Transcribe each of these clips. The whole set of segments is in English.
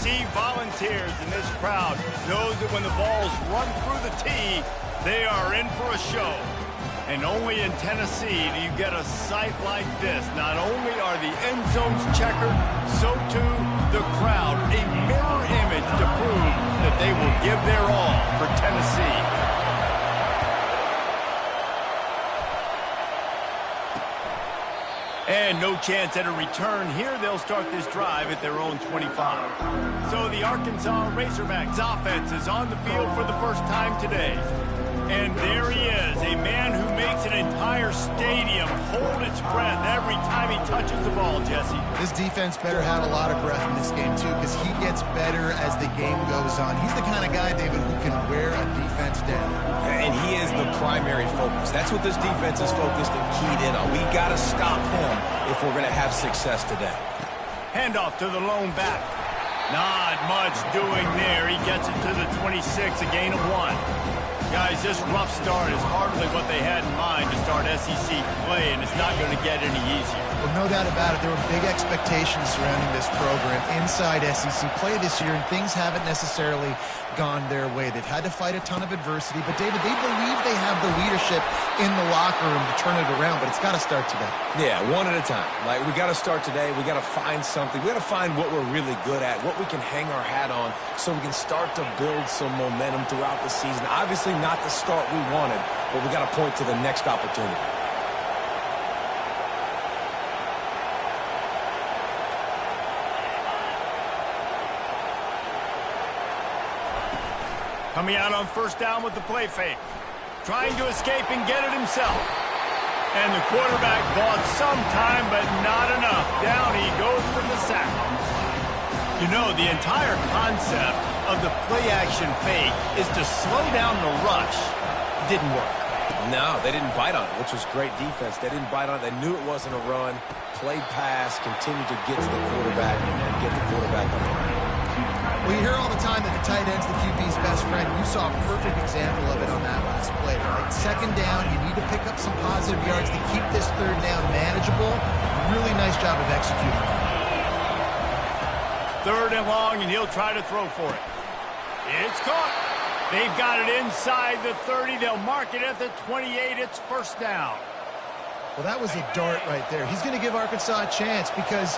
Tennessee Volunteers in this crowd knows that when the Vols run through the tee, they are in for a show. And only in Tennessee do you get a sight like this. Not only are the end zones checkered, so too the crowd. A mirror image to prove that they will give their all for Tennessee. And no chance at a return here. They'll start this drive at their own 25. So the Arkansas Razorbacks offense is on the field for the first time today. And there he is, a man who makes an entire stadium hold its breath every time he touches the ball, Jesse. This defense better have a lot of breath in this game, too, because he gets better as the game goes on. He's the kind of guy, David, who can wear a defense down. And he is the primary focus. That's what this defense is focused and keyed in on. We got to stop him if we're going to have success today. Handoff to the lone back. Not much doing there. He gets it to the 26, a gain of 1. Guys, this rough start is hardly what they had in mind to start SEC play, and it's not going to get any easier. Well, no doubt about it. There were big expectations surrounding this program inside SEC play this year, and things haven't necessarily gone their way. They've had to fight a ton of adversity, but, David, they believe they have the leadership in the locker room to turn it around, but it's got to start today. Yeah, one at a time. Like, we got to start today. We got to find something. We got to find what we're really good at, what we can hang our hat on, so we can start to build some momentum throughout the season. Obviously, not the start we wanted, but we got to point to the next opportunity. Coming out on first down with the play fake. Trying to escape and get it himself. And the quarterback bought some time, but not enough. Down he goes with the sack. You know, the entire concept of the play-action fake is to slow down the rush. Didn't work. No, they didn't bite on it, which was great defense. They didn't bite on it. They knew it wasn't a run. Played pass, continued to get to the quarterback and get the quarterback on the ground. Well, you hear all the time that the tight end's the QB's best friend. You saw a perfect example of it on that last play. Right? Second down, you need to pick up some positive yards to keep this third down manageable. Really nice job of executing. Third and long, and he'll try to throw for it. It's caught. They've got it inside the 30. They'll mark it at the 28. It's first down. Well, that was a dart right there. He's going to give Arkansas a chance because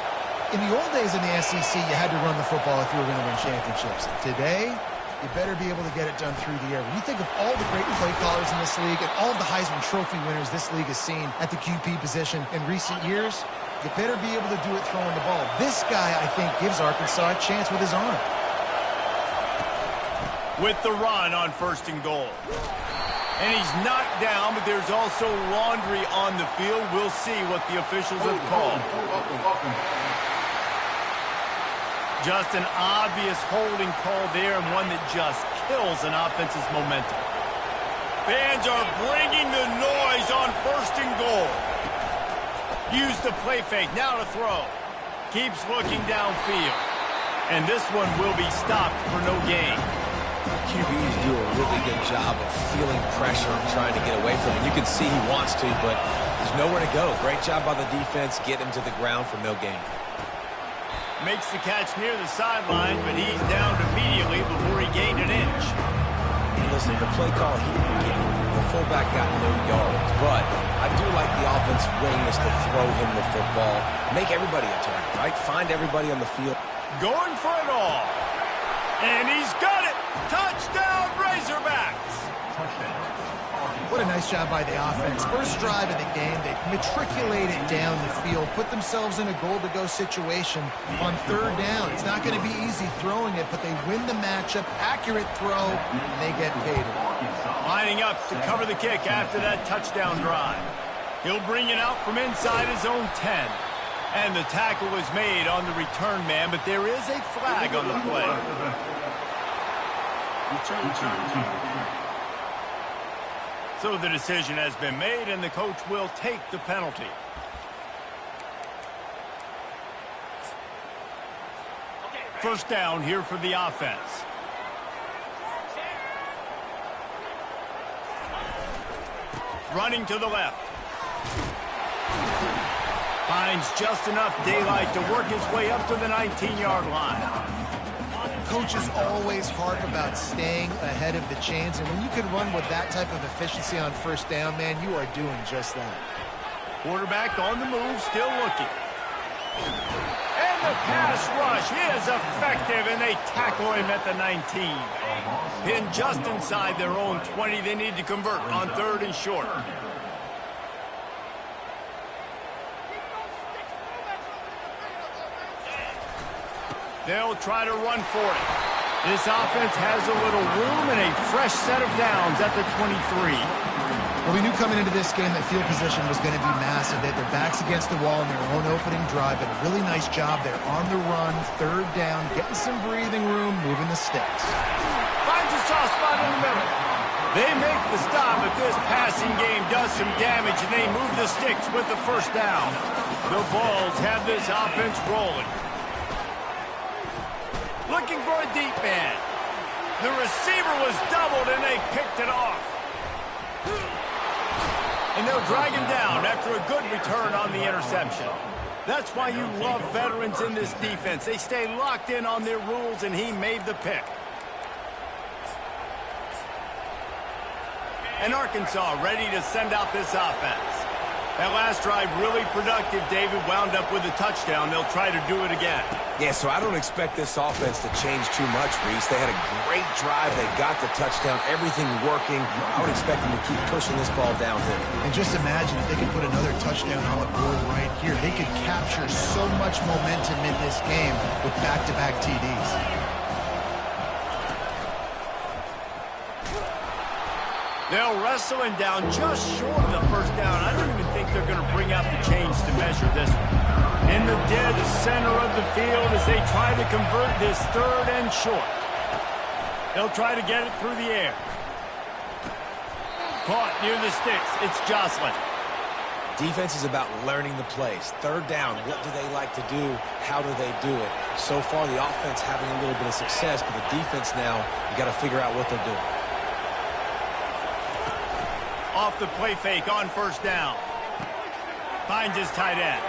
in the old days in the SEC, you had to run the football if you were going to win championships. Today, you better be able to get it done through the air. When you think of all the great play callers in this league and all of the Heisman Trophy winners this league has seen at the QB position in recent years, you better be able to do it throwing the ball. This guy, I think, gives Arkansas a chance with his arm. With the run on first and goal. And he's knocked down, but there's also laundry on the field. We'll see what the officials have called. Just an obvious holding call there, and one that just kills an offense's momentum. Fans are bringing the noise on first and goal. Use the play fake, now to throw. Keeps looking downfield. And this one will be stopped for no gain. QBs do a really good job of feeling pressure and trying to get away from it. You can see he wants to, but there's nowhere to go. Great job by the defense, get him to the ground for no gain. Makes the catch near the sideline, but he's downed immediately before he gained an inch. And listen, the play call, the fullback got no yards, but I do like the offense's willingness to throw him the football. Make everybody a target, right? Find everybody on the field. Going for it all. And he's got it. Touchdown, Razorbacks. What a nice job by the offense. First drive of the game, they matriculated down the field, put themselves in a goal-to-go situation on third down. It's not going to be easy throwing it, but they win the matchup. Accurate throw, and they get paid. Lining up to cover the kick after that touchdown drive. He'll bring it out from inside his own 10. And the tackle was made on the return man, but there is a flag on the play. So the decision has been made, and the coach will take the penalty. First down here for the offense. Running to the left. Finds just enough daylight to work his way up to the 19-yard line. coaches always harp about staying ahead of the chains, and when you can run with that type of efficiency on first down, man, you are doing just that. Quarterback on the move, still looking. And the pass rush is effective, and they tackle him at the 19. Pinned just inside their own 20. They need to convert on 3rd and short. They'll try to run for it. This offense has a little room and a fresh set of downs at the 23. Well, we knew coming into this game that field position was going to be massive. They had their backs against the wall in their own opening drive, but a really nice job there on the run, 3rd down, getting some breathing room, moving the sticks. Finds a soft spot in the middle. They make the stop, but this passing game does some damage, and they move the sticks with the 1st down. The Vols have this offense rolling. Looking for a deep man. The receiver was doubled, and they picked it off. And they'll drag him down after a good return on the interception. That's why you love veterans in this defense. They stay locked in on their rules, and he made the pick. And Arkansas ready to send out this offense. That last drive really productive. David wound up with a touchdown. They'll try to do it again. Yeah, so I don't expect this offense to change too much, Reese. They had a great drive. They got the touchdown. Everything working. I would expect them to keep pushing this ball downhill. And just imagine if they could put another touchdown on the board right here. They could capture so much momentum in this game with back-to-back TDs. They'll wrestle him down just short of the 1st down. I don't even think they're going to bring out the chains to measure this one. In the dead center of the field as they try to convert this 3rd and short. They'll try to get it through the air. Caught near the sticks. It's Jocelyn. Defense is about learning the plays. 3rd down, what do they like to do? How do they do it? So far, the offense having a little bit of success, but the defense now, you got to figure out what they're doing. Off the play fake on 1st down. Finds his tight end.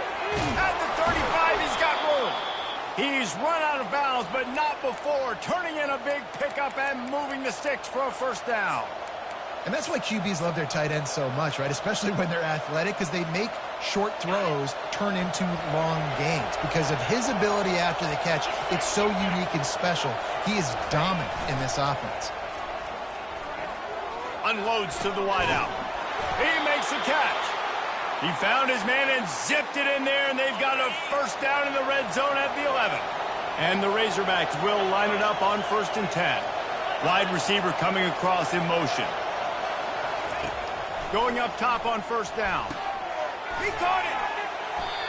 At the 35, he's got room. He's run out of bounds, but not before. Turning in a big pickup and moving the sticks for a 1st down. And that's why QBs love their tight ends so much, right? Especially when they're athletic, because they make short throws turn into long gains. Because of his ability after the catch, it's so unique and special. He is dominant in this offense. Unloads to the wideout. He makes a catch. He found his man and zipped it in there, and they've got a 1st down in the red zone at the 11. And the Razorbacks will line it up on 1st and 10. Wide receiver coming across in motion. Going up top on 1st down. He caught it.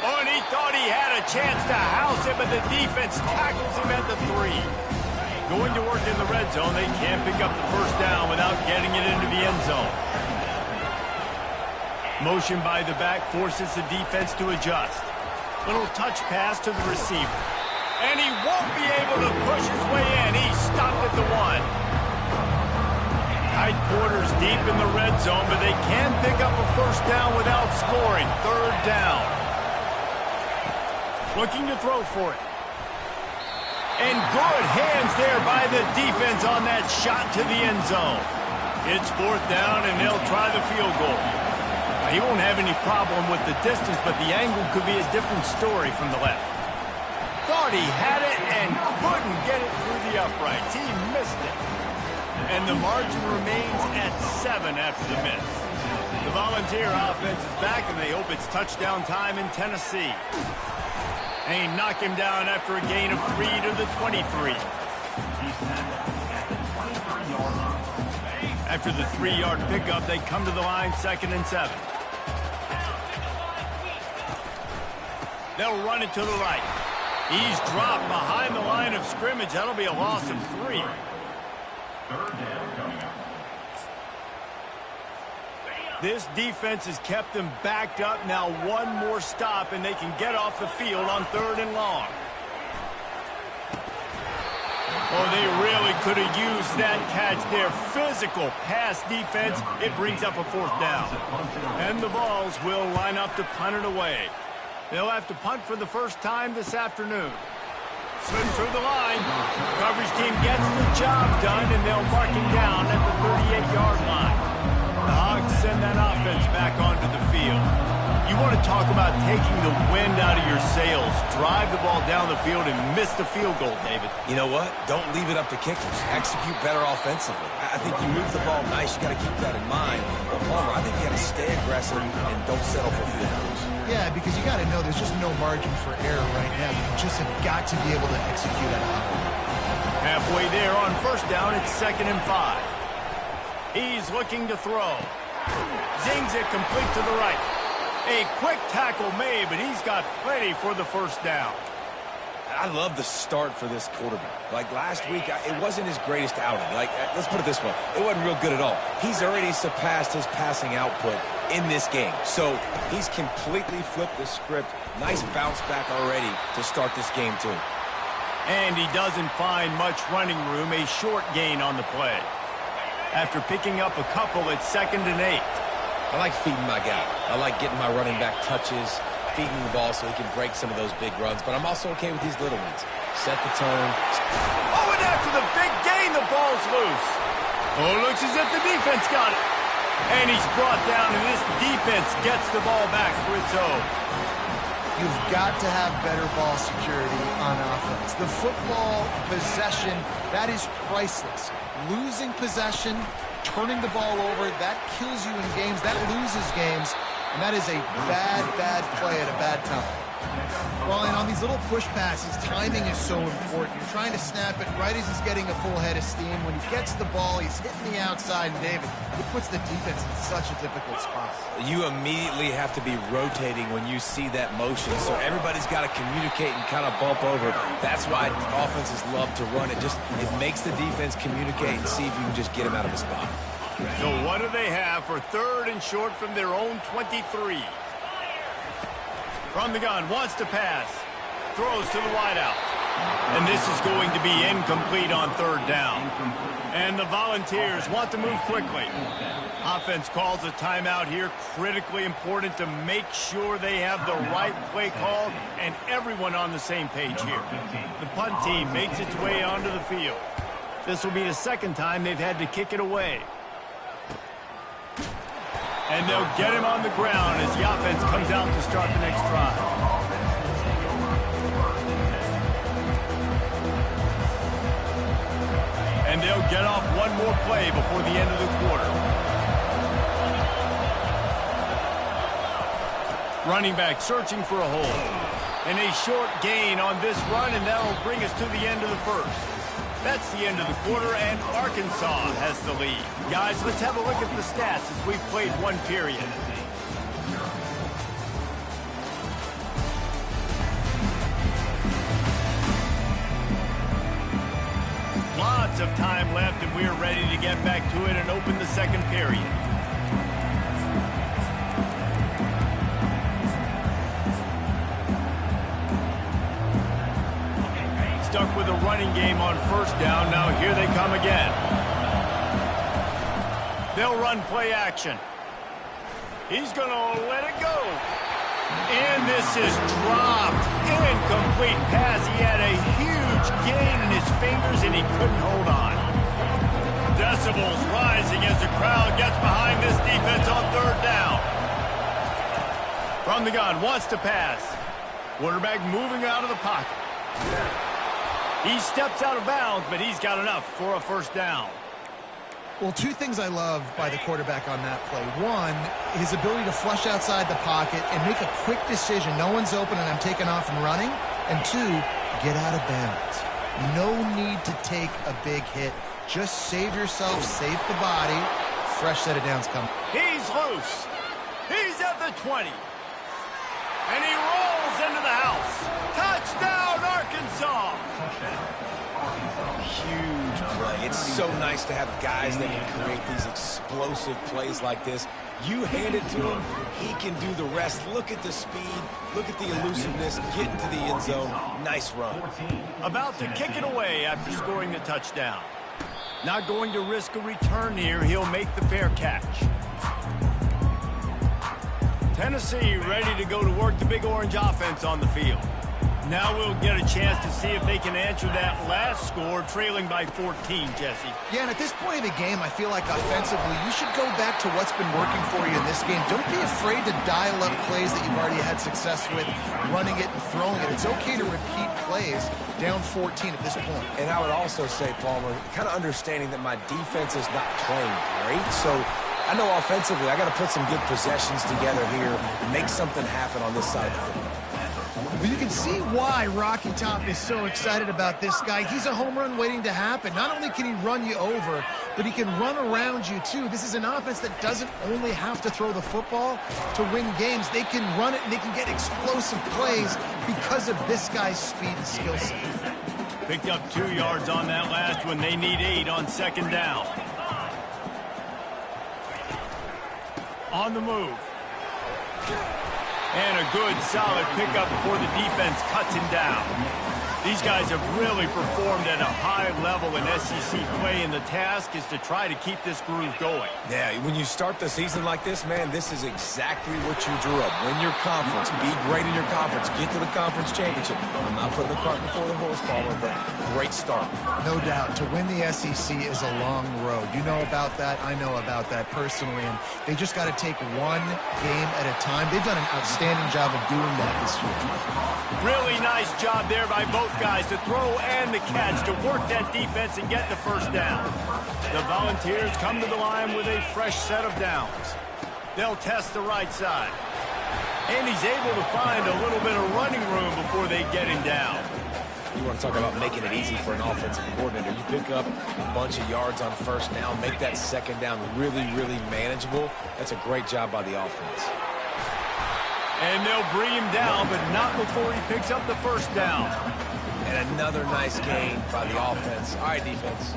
Oh, and he thought he had a chance to house it, but the defense tackles him at the 3. Going to work in the red zone. They can't pick up the 1st down without getting it into the end zone. Motion by the back forces the defense to adjust. Little touch pass to the receiver. And he won't be able to push his way in. He stopped at the 1. Tight quarters deep in the red zone, but they can pick up a 1st down without scoring. 3rd down. Looking to throw for it. And good hands there by the defense on that shot to the end zone. It's 4th down, and they'll try the field goal. Now, he won't have any problem with the distance, but the angle could be a different story from the left. Thought he had it and couldn't get it through the uprights. He missed it. And the margin remains at 7 after the miss. The Volunteer offense is back, and they hope it's touchdown time in Tennessee. And he knocked him down after a gain of 3 to the 23. After the 3-yard pickup, they come to the line 2nd and 7. They'll run it to the right. He's dropped behind the line of scrimmage. That'll be a loss of 3. 3rd down coming up. This defense has kept them backed up. Now 1 more stop, and they can get off the field on 3rd and long. Oh, they really could have used that catch there. Physical pass defense. It brings up a 4th down. And the Vols will line up to punt it away. They'll have to punt for the first time this afternoon. Slips through the line. Coverage team gets the job done, and they'll mark him down at the 38-yard line. The Hogs send that offense back onto the field. You want to talk about taking the wind out of your sails. Drive the ball down the field and miss the field goal, David. You know what? Don't leave it up to kickers. Execute better offensively. I think you move the ball nice. You got to keep that in mind. But Palmer, I think you got to stay aggressive and don't settle for field goals. Yeah, because you got to know there's just no margin for error right now. You just have got to be able to execute at a high level. Halfway there on first down, it's 2nd and 5. He's looking to throw. Zings it complete to the right. A quick tackle made, but he's got plenty for the first down. I love the start for this quarterback. Like last week, it wasn't his greatest outing. Like, let's put it this way. It wasn't real good at all. He's already surpassed his passing output in this game. So he's completely flipped the script. Nice bounce back already to start this game, too. And he doesn't find much running room, a short gain on the play. After picking up a couple, it's 2nd and 8. I like feeding my guy. I like getting my running back touches, feeding the ball so he can break some of those big runs. But I'm also okay with these little ones. Set the tone. Oh, and after the big gain, the ball's loose. Oh, it looks as if the defense got it. And he's brought down, and this defense gets the ball back for its own. You've got to have better ball security on offense. The football possession, that is priceless. Losing possession, turning the ball over, that kills you in games, that loses games, and that is a bad, bad play at a bad time. Well, and on these little push passes, timing is so important. You're trying to snap it right as he's getting a full head of steam. When he gets the ball, he's hitting the outside, and David, it puts the defense in such a difficult spot. You immediately have to be rotating when you see that motion, so everybody's got to communicate and kind of bump over. That's why offenses love to run it. It makes the defense communicate and see if you can just get him out of his spot. So what do they have for 3rd and short from their own 23? From the gun, wants to pass. Throws to the wideout. And this is going to be incomplete on 3rd down. And the Volunteers want to move quickly. Offense calls a timeout here. Critically important to make sure they have the right play call and everyone on the same page here. The punt team makes its way onto the field. This will be the 2nd time they've had to kick it away. And they'll get him on the ground as the offense comes out to start the next drive. And they'll get off one more play before the end of the quarter. Running back searching for a hole. And a short gain on this run, and that'll bring us to the end of the first. That's the end of the quarter, and Arkansas has the lead. Guys, let's have a look at the stats as we've played one period. Lots of time left, and we're ready to get back to it and open the 2nd period. Stuck with a running game on 1st down. Now here they come again. They'll run play action. He's going to let it go. And this is dropped. Incomplete pass. He had a huge gain in his fingers, and he couldn't hold on. Decibels rising as the crowd gets behind this defense on 3rd down. From the gun, wants to pass. Quarterback moving out of the pocket. He steps out of bounds, but he's got enough for a 1st down. Well, 2 things I love by the quarterback on that play. 1, his ability to flush outside the pocket and make a quick decision. No one's open and I'm taking off and running. And 2, get out of bounds. No need to take a big hit. Just save yourself, save the body. Fresh set of downs coming. He's loose. He's at the 20. And he rolls into the house. Touchdown, Arkansas! Huge play. It's so nice to have guys that can create these explosive plays like this. You hand it to him, he can do the rest. Look at the speed, look at the elusiveness, get into the end zone. Nice run. About to kick it away after scoring the touchdown. Not going to risk a return here. He'll make the fair catch. Tennessee ready to go to work the Big Orange offense on the field. Now we'll get a chance to see if they can answer that last score, trailing by 14, Jesse. Yeah, and at this point of the game, I feel like offensively, you should go back to what's been working for you in this game. Don't be afraid to dial up plays that you've already had success with, running it and throwing it. It's okay to repeat plays down 14 at this point. And I would also say, Palmer, kind of understanding that my defense is not playing great, so I know offensively I got to put some good possessions together here and make something happen on this side of the football. But you can see why Rocky Top is so excited about this guy. He's a home run waiting to happen. Not only can he run you over, but he can run around you too. This is an offense that doesn't only have to throw the football to win games. They can run it and they can get explosive plays because of this guy's speed and skill set. Picked up 2 yards on that last one. They need 8 on second down. On the move. And a good, solid pickup before the defense cuts him down. These guys have really performed at a high level in SEC play, and the task is to try to keep this groove going. Yeah, when you start the season like this, man, this is exactly what you drew up. Win your conference, be great in your conference, get to the conference championship. I'm not putting the cart before the horse, Palmer, but great start. No doubt. To win the SEC is a long road. You know about that. I know about that personally, and they just got to take one game at a time. They've done an outstanding job of doing that this year. Really nice job there by both guys to throw and the catch, to work that defense and get the first down. The Volunteers come to the line with a fresh set of downs. They'll test the right side. And he's able to find a little bit of running room before they get him down. You want to talk about making it easy for an offensive coordinator. You pick up a bunch of yards on first down, make that second down really, really manageable. That's a great job by the offense. And they'll bring him down, but not before he picks up the first down. And another nice gain by the offense. All right, defense,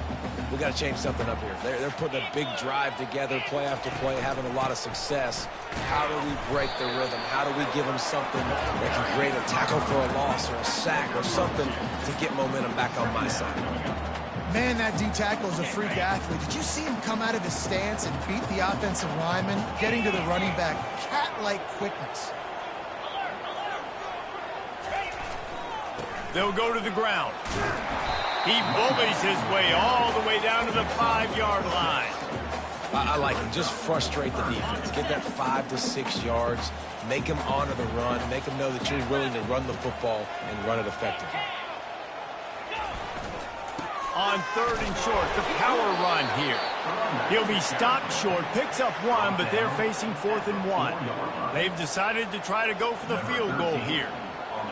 we got to change something up here. They're putting a big drive together, play after play, having a lot of success. How do we break the rhythm? How do we give them something that can create a tackle for a loss or a sack or something to get momentum back on my side? Man, that D-tackle is a freak athlete. Did you see him come out of his stance and beat the offensive lineman, getting to the running back? Cat-like quickness. They'll go to the ground. He bullies his way all the way down to the 5-yard line. I like it. Just frustrate the defense. Get that 5 to 6 yards. Make them honor the run. Make them know that you're willing to run the football and run it effectively. On 3rd and short, the power run here. He'll be stopped short, picks up 1, but they're facing 4th and 1. They've decided to try to go for the field goal here.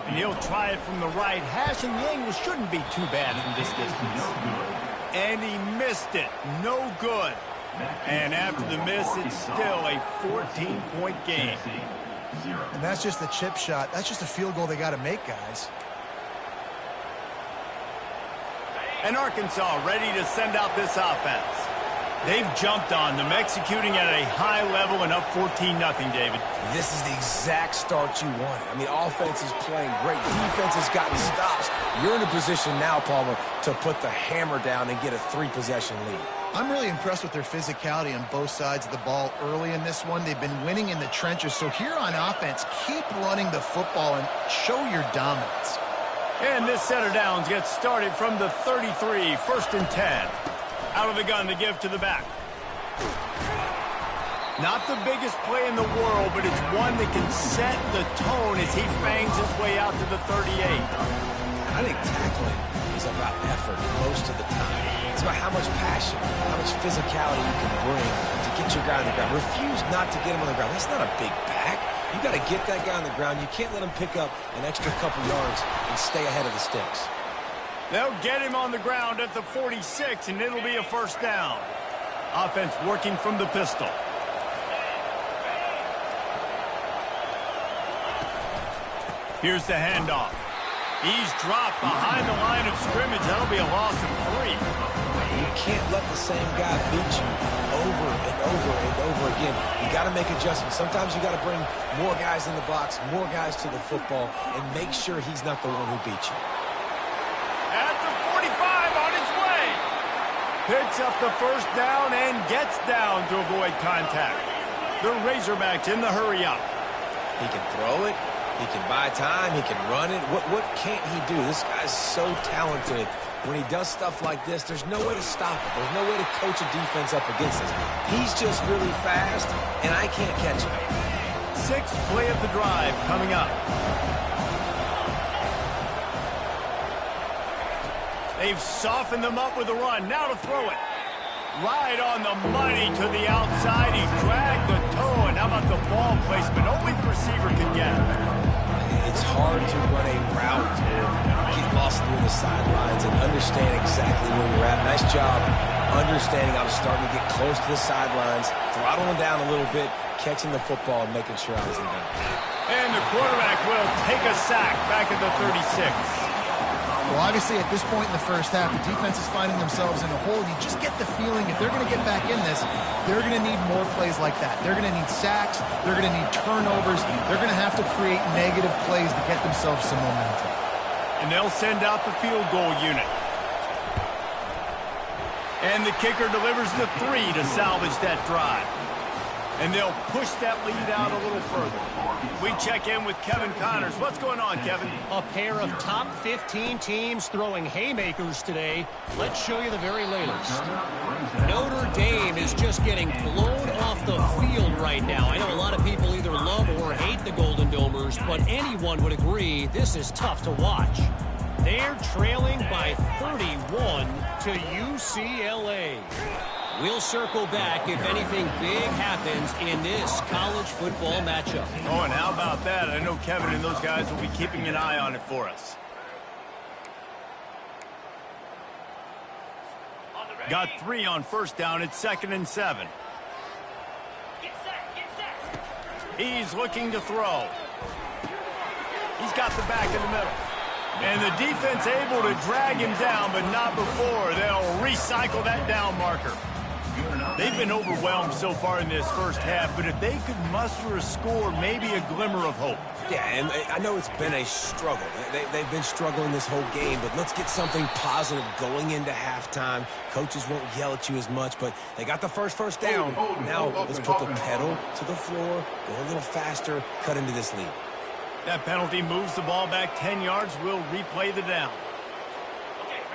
And he'll try it from the right hash, and the angle shouldn't be too bad from this distance. And he missed it. No good. And after the miss, it's still a 14-point game. And that's just the chip shot. That's just a field goal they got to make, guys. And Arkansas ready to send out this offense. They've jumped on them, executing at a high level and up 14-0, David. This is the exact start you wanted. I mean, offense is playing great. Defense has gotten stops. You're in a position now, Palmer, to put the hammer down and get a 3-possession lead. I'm really impressed with their physicality on both sides of the ball early in this one. They've been winning in the trenches. So here on offense, keep running the football and show your dominance. And this set of downs gets started from the 33, 1st and 10. Out of the gun to give to the back. Not the biggest play in the world, but it's one that can set the tone as he bangs his way out to the 38. I think tackling is about effort most of the time. It's about how much passion, how much physicality you can bring to get your guy on the ground. Refuse not to get him on the ground. That's not a big back. You got to get that guy on the ground. You can't let him pick up an extra couple yards and stay ahead of the sticks. They'll get him on the ground at the 46, and it'll be a first down. Offense working from the pistol. Here's the handoff. He's dropped behind the line of scrimmage. That'll be a loss of 3. You can't let the same guy beat you over and over and over again. You got to make adjustments. Sometimes you got to bring more guys in the box, more guys to the football, and make sure he's not the one who beat you. At the 45 on his way. Picks up the first down and gets down to avoid contact. The Razorbacks in the hurry up. He can throw it. He can buy time. He can run it. What can't he do? This guy's so talented. When he does stuff like this, there's no way to stop it. There's no way to coach a defense up against this. He's just really fast, and I can't catch him. Sixth play of the drive coming up. They've softened them up with a run. Now to throw it. Right on the money to the outside. He dragged the toe, and how about the ball placement? Only the receiver can get it. It's hard to run a route and get lost through the sidelines and understand exactly where you're at. Nice job understanding I was starting to get close to the sidelines, throttling down a little bit, catching the football and making sure I was in bounds. And the quarterback will take a sack back at the 36. Well, obviously, at this point in the first half, the defense is finding themselves in a hole. You just get the feeling if they're going to get back in this, they're going to need more plays like that. They're going to need sacks. They're going to need turnovers. They're going to have to create negative plays to get themselves some momentum. And they'll send out the field goal unit. And the kicker delivers the 3 to salvage that drive. And they'll push that lead out a little further. We check in with Kevin Connors. What's going on, Kevin? A pair of top 15 teams throwing haymakers today. Let's show you the very latest. Notre Dame is just getting blown off the field right now. I know a lot of people either love or hate the Golden Domers, but anyone would agree this is tough to watch. They're trailing by 31 to UCLA. We'll circle back if anything big happens in this college football matchup. Oh, and how about that? I know Kevin and those guys will be keeping an eye on it for us. Got 3 on first down. It's 2nd and 7. He's looking to throw. He's got the back in the middle. And the defense able to drag him down, but not before. They'll recycle that down marker. They've been overwhelmed so far in this first half, but if they could muster a score, maybe a glimmer of hope. Yeah, and I know it's been a struggle. They've been struggling this whole game, but let's get something positive going into halftime. Coaches won't yell at you as much, but they got the first down. Now let's put the pedal to the floor, go a little faster, cut into this lead. That penalty moves the ball back 10 yards. We'll replay the down.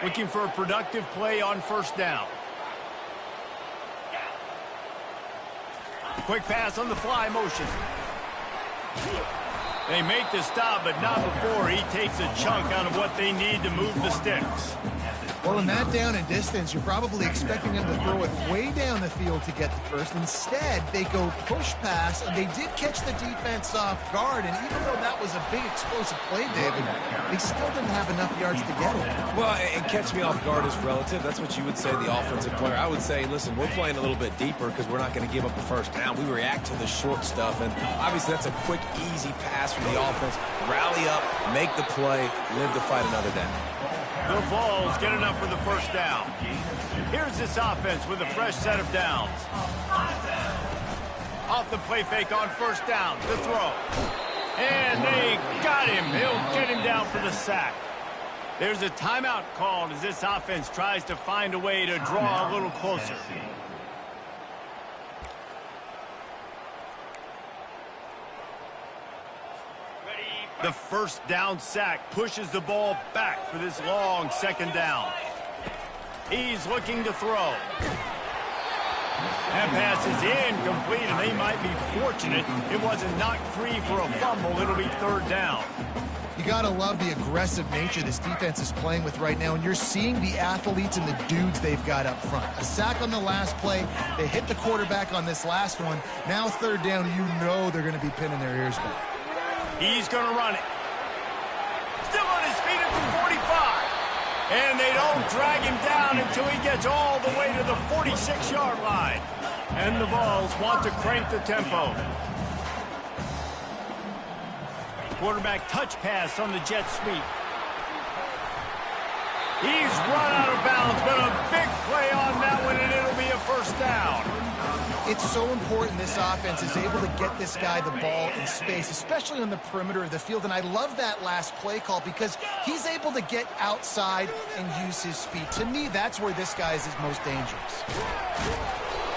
Looking for a productive play on first down. Quick pass on the fly motion. They make the stop, but not before he takes a chunk out of what they need to move the sticks. Well, in that down and distance, you're probably expecting them to throw it way down the field to get the first. Instead, they go push pass, and they did catch the defense off guard. And even though that was a big explosive play, David, they still didn't have enough yards to get it. Well, and catch me off guard is relative. That's what you would say, the offensive player. I would say, listen, we're playing a little bit deeper because we're not going to give up the first down. We react to the short stuff, and obviously that's a quick, easy pass from the offense. Rally up, make the play, live to fight another down. The Vols get enough for the first down. Here's this offense with a fresh set of downs. Off the play fake on first down. The throw. And they got him. He'll get him down for the sack. There's a timeout called as this offense tries to find a way to draw a little closer. The first down sack pushes the ball back for this long second down. He's looking to throw. That pass is incomplete, and they might be fortunate it wasn't knocked free for a fumble. It'll be third down. You got to love the aggressive nature this defense is playing with right now, and you're seeing the athletes and the dudes they've got up front. A sack on the last play. They hit the quarterback on this last one. Now third down, you know they're going to be pinning their ears back. He's going to run it. Still on his feet at the 45. And they don't drag him down until he gets all the way to the 46-yard line. And the Vols want to crank the tempo. Quarterback touch pass on the jet sweep. He's run out of bounds, but a big play on that one, and it'll be a first down. It's so important this offense is able to get this guy the ball in space, especially on the perimeter of the field. And I love that last play call because he's able to get outside and use his speed. To me, that's where this guy is his most dangerous.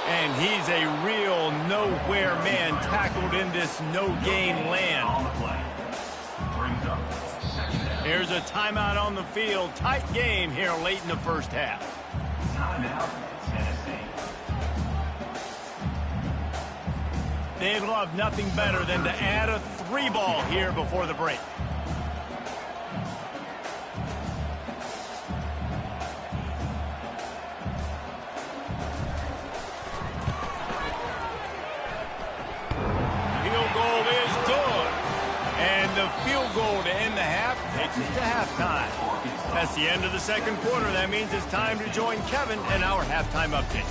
And he's a real nowhere man tackled in this no-gain land. Here's a timeout on the field. Tight game here late in the first half. Timeout, Tennessee. They'd love nothing better than to add a 3-ball here before the break. Field goal is good. And the field goal to end the half takes us to halftime. That's the end of the second quarter. That means it's time to join Kevin in our halftime update.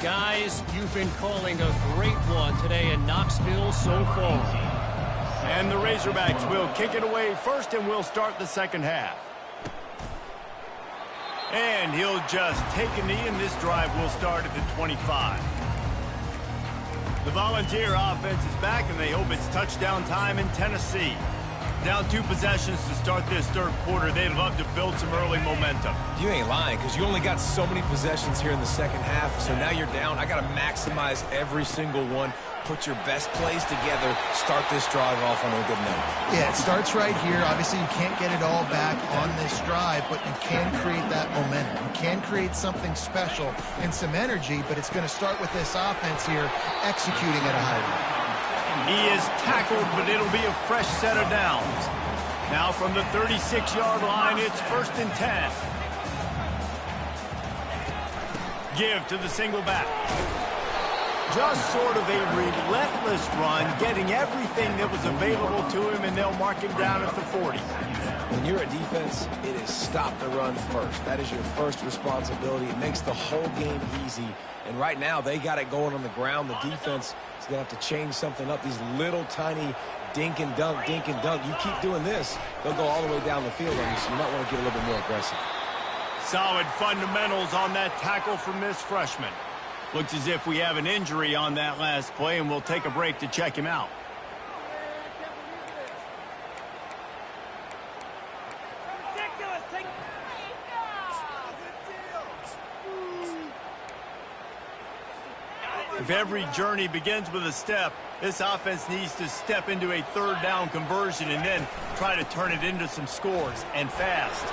Guys, you've been calling a great one today in Knoxville so far. And the Razorbacks will kick it away first, and we'll start the second half. And he'll just take a knee, and this drive will start at the 25. The Volunteer offense is back, and they hope it's touchdown time in Tennessee. Down 2 possessions to start this third quarter. They'd love to build some early momentum. You ain't lying, because you only got so many possessions here in the second half, so now you're down. I got to maximize every single one. Put your best plays together. Start this drive off on a good note. Yeah, it starts right here. Obviously, you can't get it all back on this drive, but you can create that momentum. You can create something special and some energy, but it's going to start with this offense here executing at a high rate. He is tackled, but it'll be a fresh set of downs. Now from the 36-yard line, it's 1st and 10. Give to the single back. Just sort of a relentless run, getting everything that was available to him, and they'll mark him down at the 40. When you're a defense, it is stop the run first. That is your first responsibility. It makes the whole game easy. And right now, they got it going on the ground. The defense is going to have to change something up. These little tiny dink and dunk, dink and dunk. You keep doing this, they'll go all the way down the field on you, so you might want to get a little bit more aggressive. Solid fundamentals on that tackle from this freshman. Looks as if we have an injury on that last play, and we'll take a break to check him out. If every journey begins with a step, this offense needs to step into a third down conversion and then try to turn it into some scores, and fast.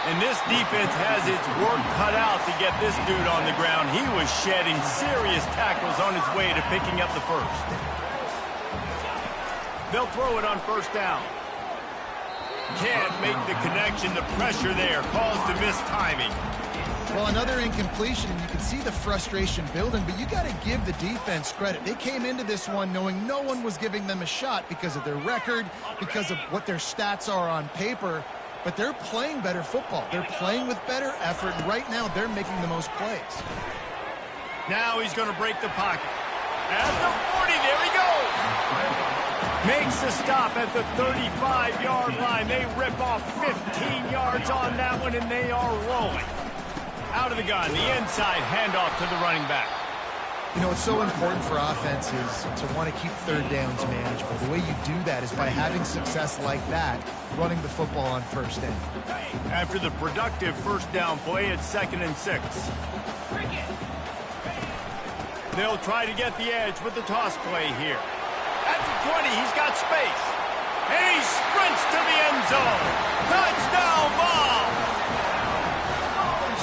And this defense has its work cut out to get this dude on the ground. He was shedding serious tackles on his way to picking up the first. They'll throw it on 1st down. Can't make the connection. The pressure there caused the missed timing. Well, another incompletion, and you can see the frustration building, but you got to give the defense credit. They came into this one knowing no one was giving them a shot because of their record, because of what their stats are on paper, but they're playing better football. They're playing with better effort, and right now they're making the most plays. Now he's going to break the pocket. At the 40, there he goes. Makes the stop at the 35-yard line. They rip off 15 yards on that one, and they are rolling. Out of the gun, the inside handoff to the running back. You know, what's so important for offenses to want to keep third downs manageable. The way you do that is by having success like that, running the football on 1st down. After the productive 1st down play, it's 2nd and 6. They'll try to get the edge with the toss play here. At the 20, he's got space. And he sprints to the end zone. Touchdown, Vols!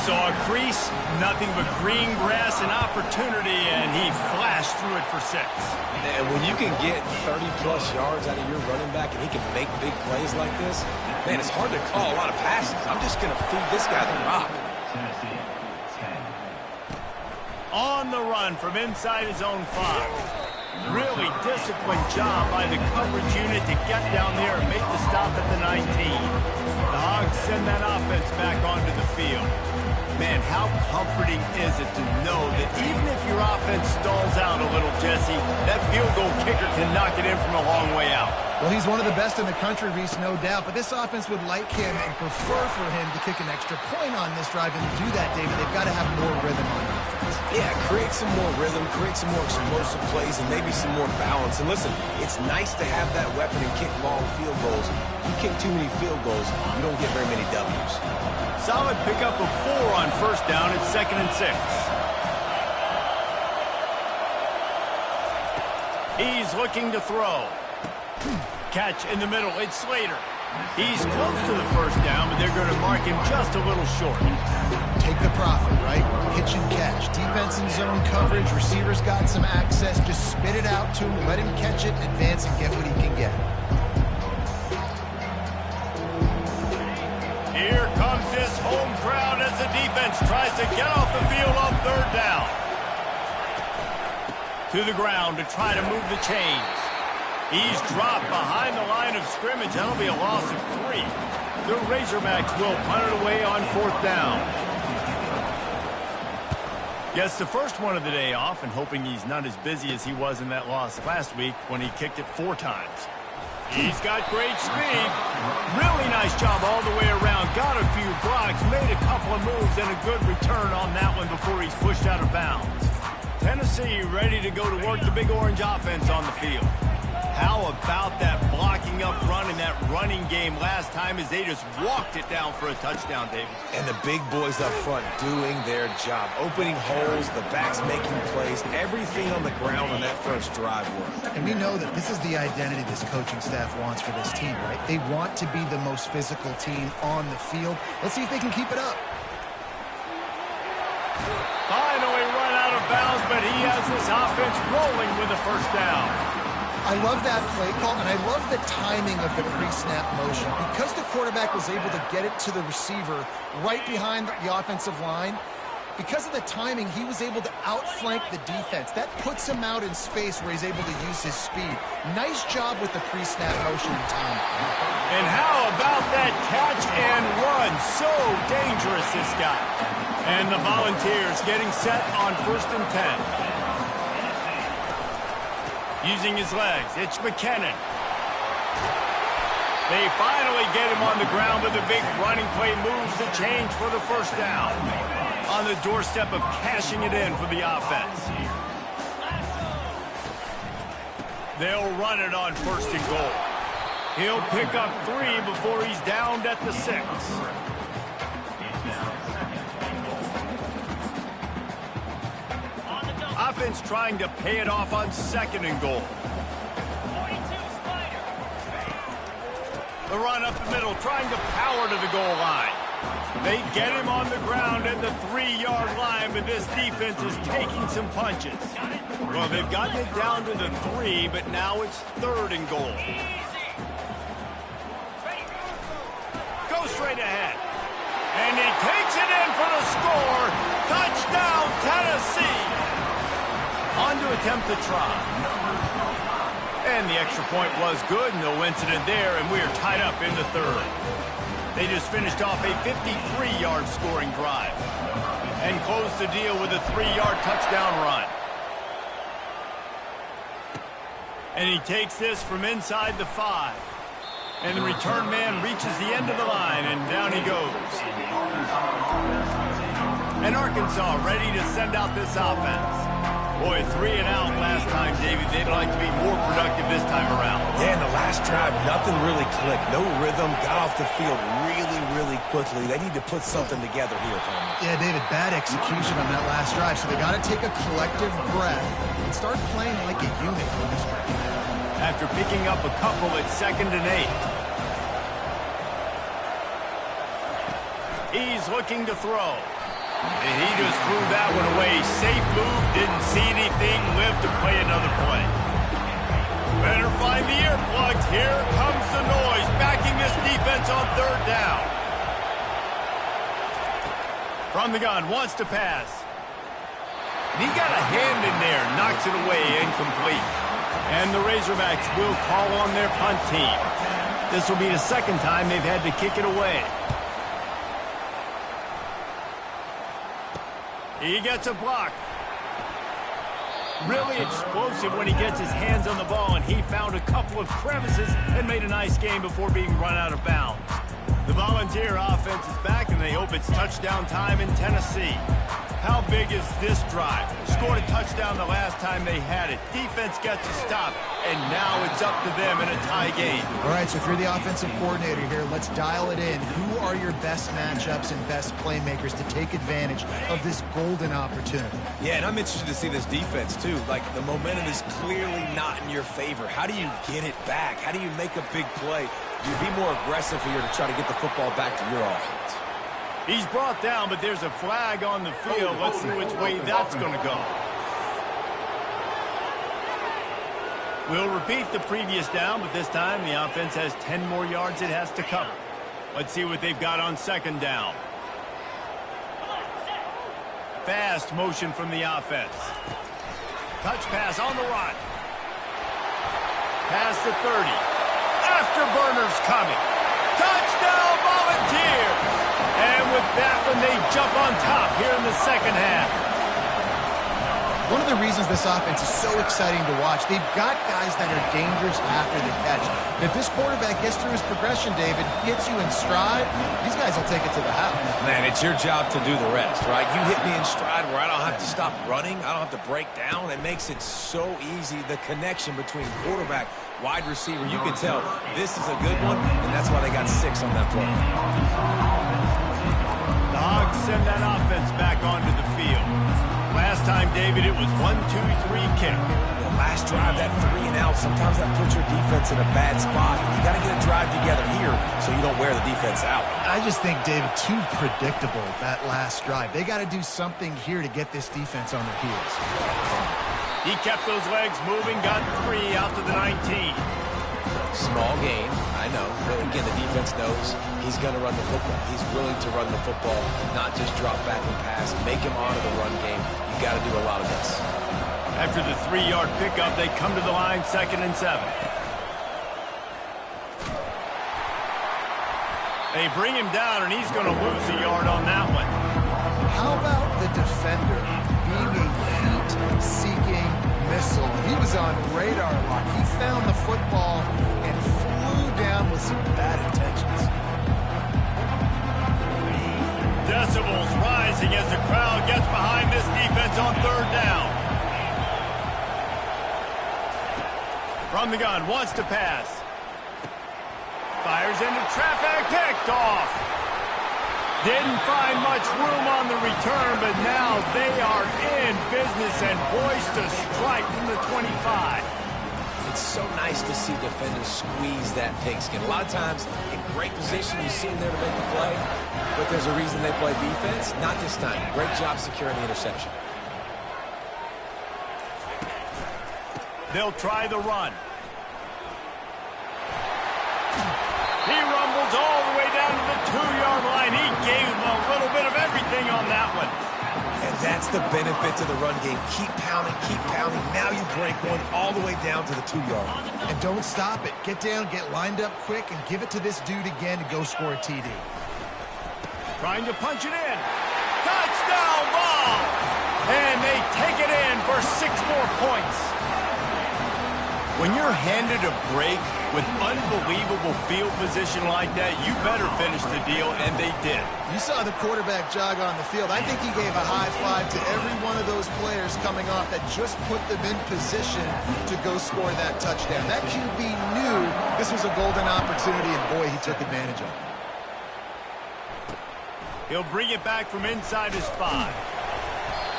Saw a crease, nothing but green grass and opportunity, and he flashed through it for 6. And when you can get 30-plus yards out of your running back and he can make big plays like this, man, it's hard to call a lot of passes. I'm just going to feed this guy the rock. Tennessee, 10. On the run from inside his own 5. Really disciplined job by the coverage unit to get down there and make the stop at the 19. The Hogs send that offense back onto the field. Man, how comforting is it to know that even if your offense stalls out a little, Jesse, that field goal kicker can knock it in from a long way out. Well, he's one of the best in the country, Reese, no doubt, but this offense would like him and prefer for him to kick an extra point on this drive, and to do that, David, they've got to have more rhythm on offense. Yeah, create some more rhythm, create some more explosive plays, and maybe some more balance. And listen, it's nice to have that weapon and kick long field goals. You kick too many field goals, you don't get very many W's. Solid pickup of 4 on 1st down. It's 2nd and 6. He's looking to throw. Catch in the middle. It's Slater. He's close to the first down, but they're going to mark him just a little short. Take the profit, right? Pitch and catch. Defense in zone coverage. Receivers got some access. Just spit it out to him. Let him catch it, advance, and get what he can get. Here comes this home crowd as the defense tries to get off the field on third down. To the ground to try to move the chains. He's dropped behind the line of scrimmage. That'll be a loss of 3. The Razorbacks will punt it away on fourth down. Gets the first one of the day off and hoping he's not as busy as he was in that loss last week when he kicked it 4 times. He's got great speed. Really nice job all the way around. Got a few blocks, made a couple of moves, and a good return on that one before he's pushed out of bounds. Tennessee ready to go to work the Big Orange offense on the field. How about that blocking up front and that running game last time as they just walked it down for a touchdown, David? And the big boys up front doing their job. Opening holes, the backs making plays, everything on the ground on that first drive worked. And we know that this is the identity this coaching staff wants for this team, right? They want to be the most physical team on the field. Let's see if they can keep it up. Finally run out of bounds, but he has this offense rolling with a first down. I love that play call, and I love the timing of the pre-snap motion. Because the quarterback was able to get it to the receiver right behind the offensive line, because of the timing, he was able to outflank the defense. That puts him out in space where he's able to use his speed. Nice job with the pre-snap motion and timing. And how about that catch and run? So dangerous, this guy. And the Volunteers getting set on 1st and 10. Using his legs, it's McKinnon. They finally get him on the ground, but the big running play moves the change for the first down. On the doorstep of cashing it in for the offense. They'll run it on 1st and goal. He'll pick up 3 before he's downed at the 6. Offense trying to pay it off on 2nd and goal. The run up the middle, trying to power to the goal line. They get him on the ground at the 3-yard line, but this defense is taking some punches. Well, they've gotten it down to the 3, but now it's 3rd and goal. Go straight ahead. And he takes it in for the score. Touchdown, Tennessee. On to attempt the try. And the extra point was good, no incident there, and we are tied up in the 3rd. They just finished off a 53-yard scoring drive and closed the deal with a 3-yard touchdown run. And he takes this from inside the 5. And the return man reaches the end of the line, and down he goes. And Arkansas ready to send out this offense. Boy, 3 and out last time, David. They'd like to be more productive this time around. Yeah, in the last drive, nothing really clicked. No rhythm, got off the field really quickly. They need to put something together here, Palmer. Yeah, David, bad execution on that last drive, so they got to take a collective breath and start playing like a unit on this one. After picking up a couple at 2nd and 8. He's looking to throw. And he just threw that one away. Safe move, didn't see anything, lived to play another play. Better find the earplugs. Here comes the noise, backing this defense on 3rd down. From the gun, wants to pass. And he got a hand in there, knocks it away, incomplete. And the Razorbacks will call on their punt team. This will be the 2nd time they've had to kick it away. He gets a block. Really explosive when he gets his hands on the ball, and he found a couple of crevices and made a nice game before being run out of bounds. The Volunteer offense is back, and they hope it's touchdown time in Tennessee. How big is this drive? Scored a touchdown the last time they had it. Defense gets a stop, and now it's up to them in a tie game. All right, so if you're the offensive coordinator here, let's dial it in. Who are your best matchups and best playmakers to take advantage of this golden opportunity? Yeah, and I'm interested to see this defense, too. Like, the momentum is clearly not in your favor. How do you get it back? How do you make a big play? You be more aggressive here to try to get the football back to your offense. He's brought down, but there's a flag on the field. Let's see which way that's going to go. We'll repeat the previous down, but this time the offense has 10 more yards it has to cover. Let's see what they've got on second down. Fast motion from the offense. Touch pass on the run. Pass to 30. Afterburners coming. Touchdown Volunteers! And with that one, they jump on top here in the second half. One of the reasons this offense is so exciting to watch, they've got guys that are dangerous after the catch. And if this quarterback gets through his progression, David, hits you in stride, these guys will take it to the house. Man, it's your job to do the rest, right? You hit me in stride where I don't have to stop running. I don't have to break down. It makes it so easy, the connection between quarterback, wide receiver. You can tell this is a good one, and that's why they got 6 on that play. The Hogs send that offense back onto the field. Last time, David, it was 1-2-3 kick. The last drive, that 3 and out, sometimes that puts your defense in a bad spot. You got to get a drive together here so you don't wear the defense out. I just think, David, too predictable, that last drive. They got to do something here to get this defense on their heels. He kept those legs moving, got 3 out to the 19. Small gain, I know. But again, the defense knows he's going to run the football. He's willing to run the football, not just drop back and pass, make him honor the run game. You got to do a lot of this. After the 3-yard pickup, they come to the line, 2nd and 7. They bring him down, and he's going to lose a yard on that one. How about the defender being a heat-seeking missile? He was on radar lock. He found the football and flew down with some bad intentions. Decibels rising as the crowd gets behind this defense on 3rd down. From the gun, wants to pass. Fires into traffic, picked off. Didn't find much room on the return, but now they are in business and poised to strike from the 25. It's so nice to see defenders squeeze that pigskin. A lot of times, in great position, you see them there to make the play, but there's a reason they play defense. Not this time. Great job securing the interception. They'll try the run. He rumbles all the way down to the 2-yard line. He gave him a little bit of everything on that one. And that's the benefit to the run game. Keep pounding, keep pounding. Now you break one all the way down to the 2-yard line. And don't stop it. Get down, get lined up quick, and give it to this dude again to go score a TD. Trying to punch it in. Touchdown ball! And they take it in for 6 more points. When you're handed a break with unbelievable field position like that, you better finish the deal, and they did. You saw the quarterback jog on the field. I think he gave a high five to every one of those players coming off that just put them in position to go score that touchdown. That QB knew this was a golden opportunity, and boy, he took advantage of it. He'll bring it back from inside his 5.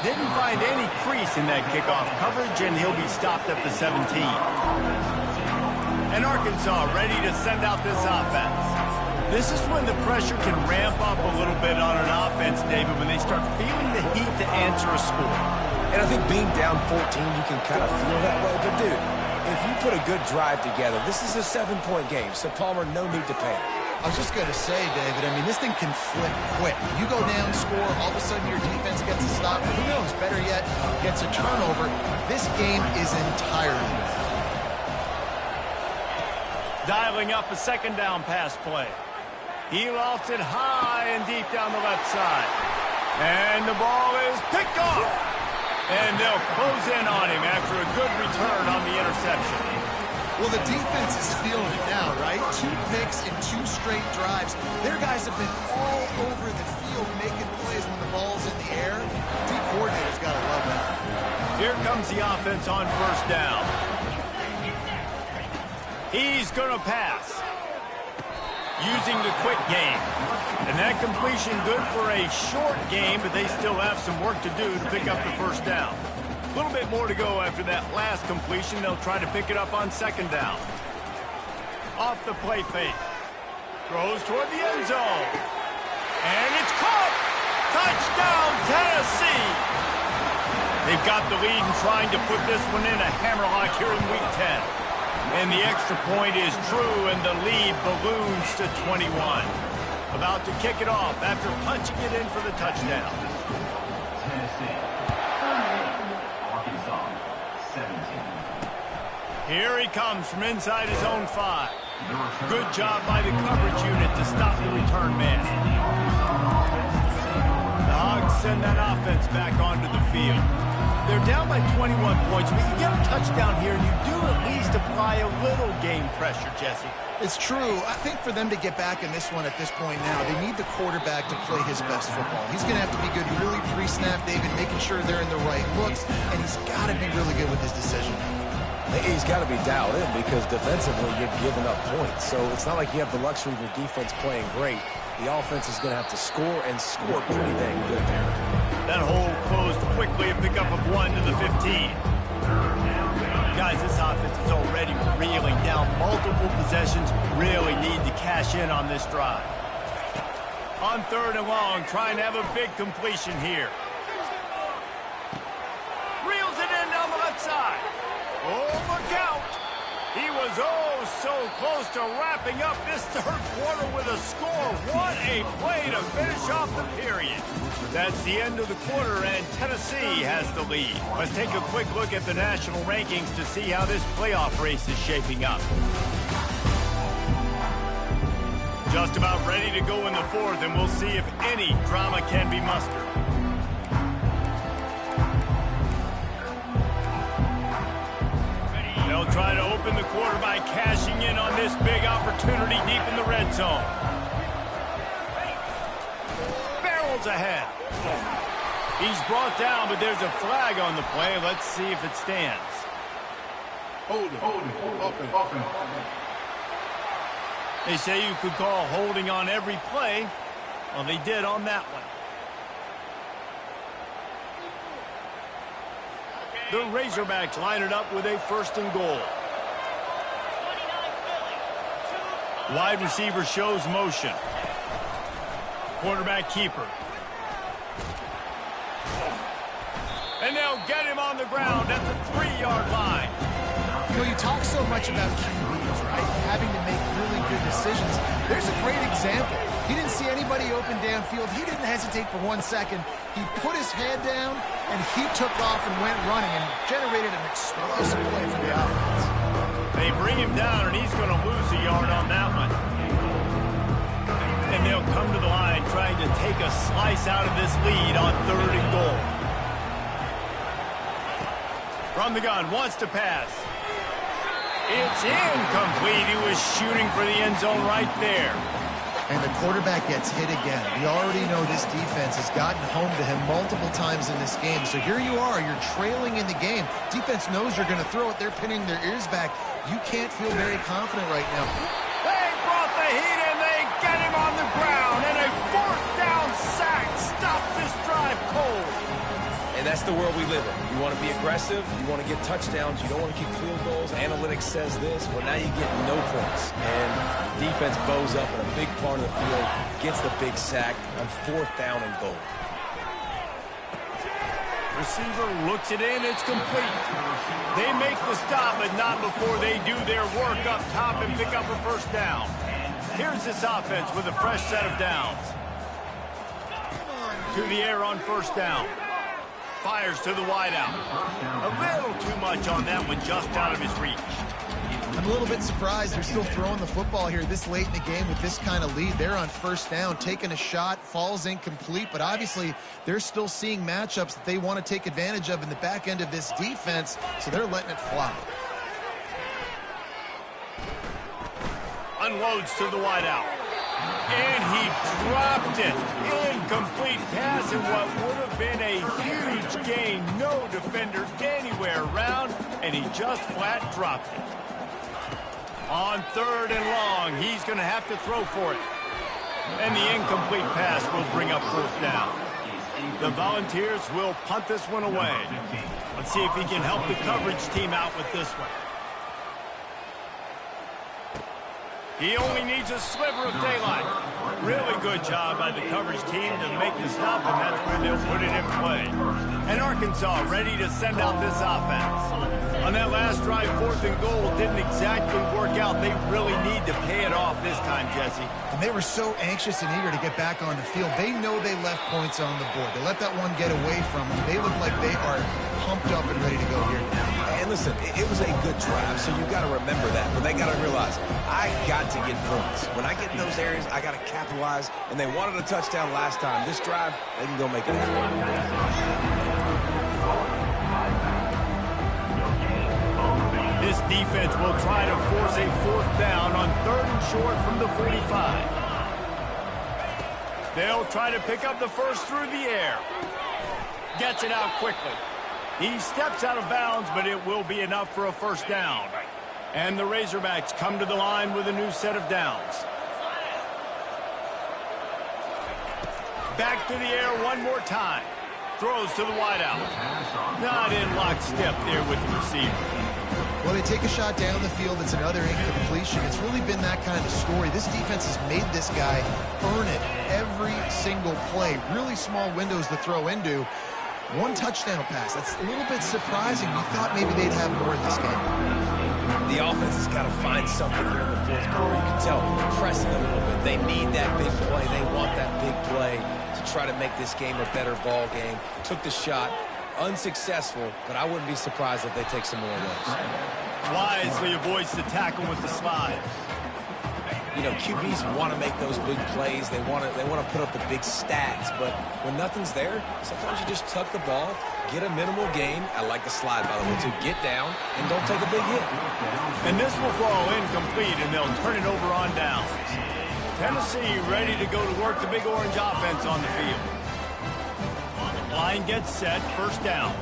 Didn't find any crease in that kickoff coverage, and he'll be stopped at the 17. And Arkansas ready to send out this offense. This is when the pressure can ramp up a little bit on an offense, David, when they start feeling the heat to answer a score. And I think being down 14, you can kind of feel that way. But, dude, if you put a good drive together, this is a 7-point game, so Palmer, no need to panic. I was just going to say, David, I mean, this thing can flip quick. You go down, score, all of a sudden your defense gets a stop. Who knows, better yet, gets a turnover. This game is entirely different. Dialing up a 2nd down pass play. He lofts it high and deep down the left side. And the ball is picked off. And they'll close in on him after a good return on the interception. Well, the defense is feeling it now, right? 2 picks in 2 straight drives. Their guys have been all over the field making plays when the ball's in the air. Here comes the offense on first down. He's going to pass. Using the quick game. And that completion good for a short game, but they still have some work to do to pick up the first down. A little bit more to go after that last completion. They'll try to pick it up on second down. Off the play fake. Throws toward the end zone. And it's caught. Touchdown, Tennessee. They've got the lead and trying to put this one in a hammerlock here in Week 10. And the extra point is true, and the lead balloons to 21. About to kick it off after punching it in for the touchdown. Tennessee. Arkansas. 17. Here he comes from inside his own 5. Good job by the coverage unit to stop the return man. The Hogs send that offense back onto the field. They're down by 21 points, but you get a touchdown here, and you do at least apply a little game pressure, Jesse. It's true. I think for them to get back in this one at this point now, they need the quarterback to play his best football. He's going to have to be good really pre-snap, David, making sure they're in the right looks, and he's got to be really good with his decision. He's got to be dialed in because defensively you're giving up points. So it's not like you have the luxury of your defense playing great. The offense is going to have to score and score pretty dang good there. That hole closed quickly, a pickup of 1 to the 15. Guys, this offense is already reeling down multiple possessions. Really need to cash in on this drive. On third and long, trying to have a big completion here. Reels it in down the left side. Oh, look out. He was so close to wrapping up this third quarter with a score. What a play to finish off the period. That's the end of the quarter, and Tennessee has the lead. Let's take a quick look at the national rankings to see how this playoff race is shaping up. Just about ready to go in the fourth, and we'll see if any drama can be mustered. They'll try to open the quarter by cashing in on this big opportunity deep in the red zone. Barrels ahead. He's brought down, but there's a flag on the play. Let's see if it stands. Hold it. Open. They say you could call holding on every play. Well, they did on that one. The Razorbacks line it up with a first and goal. Wide receiver shows motion. Quarterback keeper. And they'll get him on the ground at the 3-yard line. You know, you talk so much about QBs, right? Having to make really good decisions. There's a great example. He didn't see anybody open downfield. He didn't hesitate for 1 second. He put his head down, and he took off and went running and generated an explosive play for the offense. They bring him down, and he's going to lose a yard on that one. And they'll come to the line trying to take a slice out of this lead on third and goal. From the gun, wants to pass. It's incomplete. He was shooting for the end zone right there. And the quarterback gets hit again. We already know this defense has gotten home to him multiple times in this game. So here you are. You're trailing in the game. Defense knows you're going to throw it. They're pinning their ears back. You can't feel very confident right now. They brought the heat in. They get him on the ground. And a fourth down sack stops this drive cold. And that's the world we live in. You want to be aggressive. You want to get touchdowns. You don't want to kick field goals. Analytics says this. Well, now you get no points. And defense bows up in a big part of the field, gets the big sack on fourth down and goal. Receiver looks it in. It's complete. They make the stop, but not before they do their work up top and pick up a first down. Here's this offense with a fresh set of downs. To the air on first down. Fires to the wideout. A little too much on that one, just out of his reach. I'm a little bit surprised they're still throwing the football here this late in the game with this kind of lead. They're on first down, taking a shot, falls incomplete, but obviously they're still seeing matchups that they want to take advantage of in the back end of this defense, so they're letting it fly. Unloads to the wideout. And he dropped it. Incomplete pass in what would have been a huge gain, no defender anywhere around, and he just flat dropped it. On 3rd and long, he's going to have to throw for it. And the incomplete pass will bring up 4th down. The Volunteers will punt this one away. Let's see if he can help the coverage team out with this one. He only needs a sliver of daylight. Really good job by the coverage team to make the stop, and that's where they'll put it in play. And Arkansas ready to send out this offense. On that last drive, 4th and goal didn't exactly work out. They really need to pay it off this time, Jesse. And they were so anxious and eager to get back on the field. They know they left points on the board. They let that one get away from them. They look like they are pumped up and ready to go here now. And listen, it was a good drive, so you got to remember that. But they got to realize, I got to get points. When I get in those areas, I got to capitalize. And they wanted a touchdown last time. This drive, they can go make it happen. This defense will try to force a 4th down on 3rd and short from the 45. They'll try to pick up the first through the air. Gets it out quickly. He steps out of bounds, but it will be enough for a 1st down. And the Razorbacks come to the line with a new set of downs. Back to the air one more time. Throws to the wideout. Not in lockstep there with the receiver. Well, they take a shot down the field. It's another incompletion. It's really been that kind of story. This defense has made this guy earn it every single play. Really small windows to throw into. 1 touchdown pass. That's a little bit surprising. You thought maybe they'd have more in this game. The offense has got to find something here in the 4th quarter. You can tell, pressing a little bit. They need that big play. They want that big play to try to make this game a better ball game. Took the shot. Unsuccessful, but I wouldn't be surprised if they take some more of those. Wisely avoids the tackle with the slide. You know, QBs want to make those big plays. They want to put up the big stats, but when nothing's there, sometimes you just tuck the ball, get a minimal gain. I like the slide, by the way, to get down and don't take a big hit. And this will fall incomplete, and they'll turn it over on downs. Tennessee ready to go to work the Big Orange offense on the field. Line gets set, 1st down.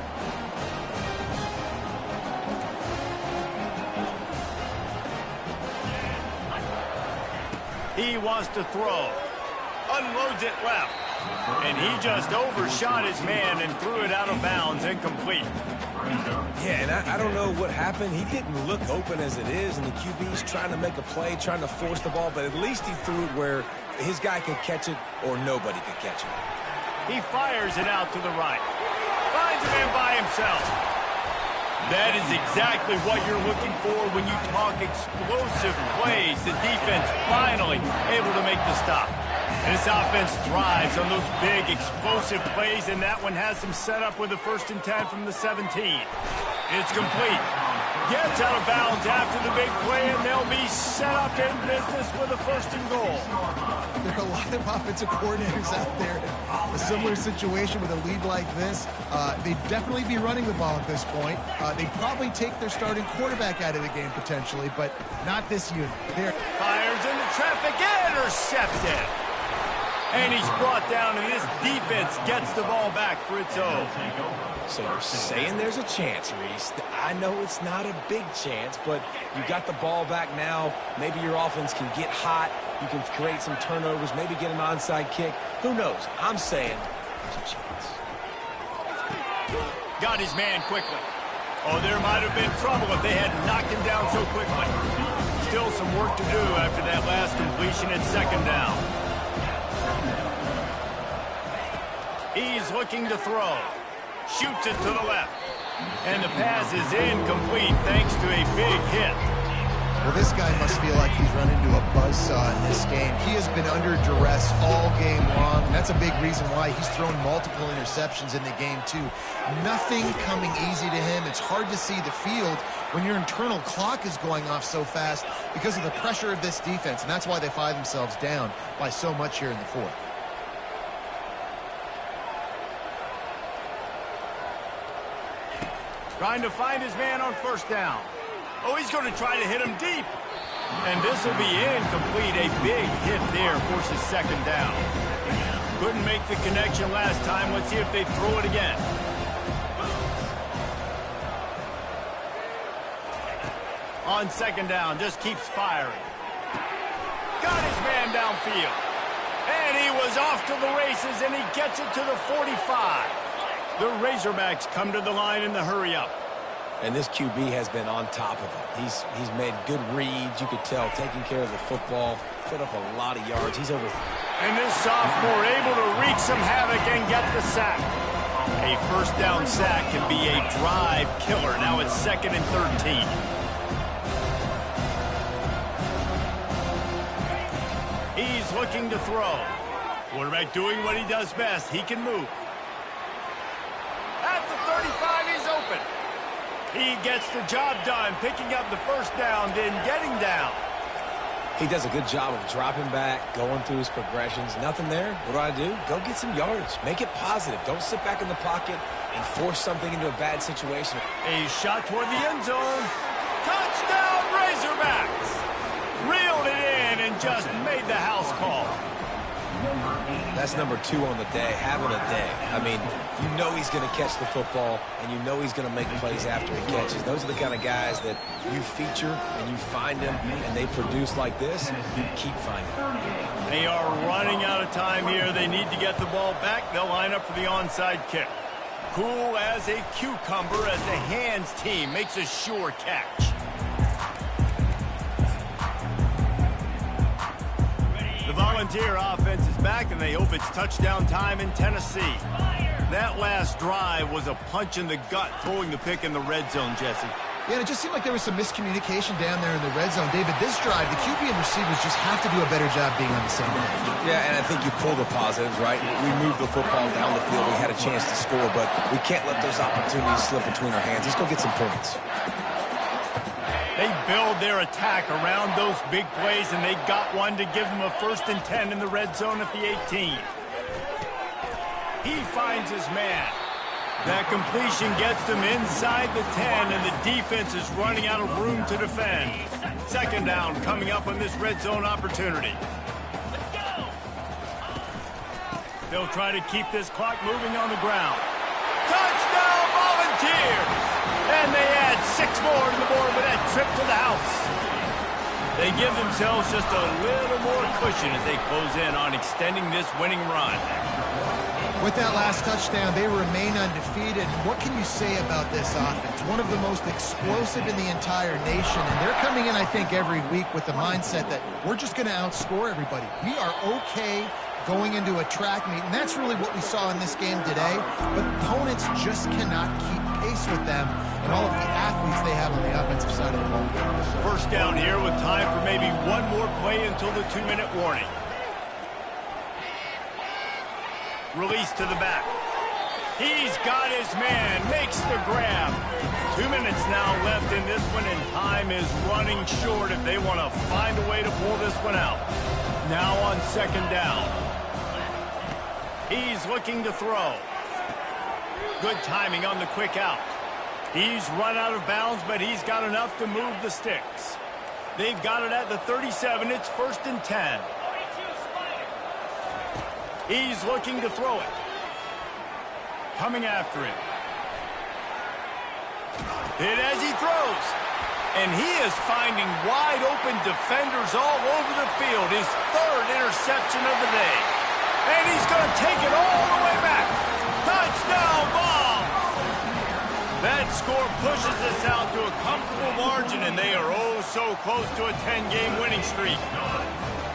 He wants to throw. Unloads it left. And he just overshot his man and threw it out of bounds, incomplete. Yeah, and I don't know what happened. He didn't look open as it is, and the QB's trying to make a play, trying to force the ball, but at least he threw it where his guy could catch it or nobody could catch it. He fires it out to the right. Finds a man by himself. That is exactly what you're looking for when you talk explosive plays. The defense finally able to make the stop. And this offense thrives on those big explosive plays, and that one has them set up with a 1st and 10 from the 17. It's complete. Gets out of bounds after the big play, and they'll be set up in business with a 1st and goal. There are a lot of offensive coordinators out there in a similar situation with a lead like this. They'd definitely be running the ball at this point. They'd probably take their starting quarterback out of the game potentially, but not this unit. Fires into traffic, intercepted. And he's brought down, and this defense gets the ball back for its own. So you're saying there's a chance, Reese. I know it's not a big chance, but you got the ball back now. Maybe your offense can get hot. You can create some turnovers, maybe get an onside kick. Who knows? I'm saying there's a chance. Got his man quickly. Oh, there might have been trouble if they had knocked him down so quickly. Still some work to do after that last completion at 2nd down. He's looking to throw. Shoots it to the left. And the pass is incomplete thanks to a big hit. Well, this guy must feel like he's run into a buzzsaw in this game. He has been under duress all game long, and that's a big reason why he's thrown multiple interceptions in the game, too. Nothing coming easy to him. It's hard to see the field when your internal clock is going off so fast because of the pressure of this defense, and that's why they find themselves down by so much here in the 4th. Trying to find his man on 1st down. Oh, he's going to try to hit him deep. And this will be incomplete. A big hit there forces 2nd down. Couldn't make the connection last time. Let's see if they throw it again. On second down, just keeps firing. Got his man downfield. And he was off to the races, and he gets it to the 45. The Razorbacks come to the line in the hurry-up. And this QB has been on top of it. He's made good reads. You could tell, taking care of the football, put up a lot of yards. He's over. And this sophomore able to wreak some havoc and get the sack. A first down sack can be a drive killer. Now it's 2nd and 13. He's looking to throw. Quarterback doing what he does best. He can move. At the 35, he's open. He gets the job done, picking up the first down, then getting down. He does a good job of dropping back, going through his progressions. Nothing there. What do? Go get some yardage. Make it positive. Don't sit back in the pocket and force something into a bad situation. A shot toward the end zone. Touchdown, Razorbacks! Reeled it in and just made the house call. That's number 2 on the day, having a day. I mean, you know he's going to catch the football, and you know he's going to make plays after he catches. Those are the kind of guys that you feature and you find them, and they produce like this. You keep finding them. They are running out of time here. They need to get the ball back. They'll line up for the onside kick. Cool as a cucumber as the hands team makes a sure catch. The Volunteer offense is back, and they hope it's touchdown time in Tennessee. That last drive was a punch in the gut, throwing the pick in the red zone, Jesse. Yeah, and it just seemed like there was some miscommunication down there in the red zone. David, this drive, the QB and receivers just have to do a better job being on the same page. Yeah, and I think you pull the positives, right? We moved the football down the field. We had a chance to score, but we can't let those opportunities slip between our hands. Let's go get some points. They build their attack around those big plays, and they got one to give them a 1st and 10 in the red zone at the 18. He finds his man. That completion gets them inside the 10, and the defense is running out of room to defend. 2nd down coming up on this red zone opportunity. They'll try to keep this clock moving on the ground. Touchdown, Volunteers! And they add 6 more to the board with that trip to the house. They give themselves just a little more cushion as they close in on extending this winning run. With that last touchdown, they remain undefeated. What can you say about this offense? One of the most explosive in the entire nation, and they're coming in, I think, every week with the mindset that we're just going to outscore everybody. We are okay going into a track meet, and that's really what we saw in this game today. But opponents just cannot keep pace with them and all of the athletes they have on the offensive side of the ball. First down here with time for maybe one more play until the 2-minute warning. Release to the back. He's got his man, makes the grab. 2 minutes now left in this one, and time is running short if they want to find a way to pull this one out. Now on 2nd down. He's looking to throw. Good timing on the quick out. He's run out of bounds, but he's got enough to move the sticks. They've got it at the 37. It's 1st and 10. He's looking to throw it. Coming after him. Hit as he throws. And he is finding wide open defenders all over the field. His 3rd interception of the day. And he's going to take it all the way back. Touchdown, Vols! That score pushes us out to a comfortable margin, and they are oh so close to a 10-game winning streak.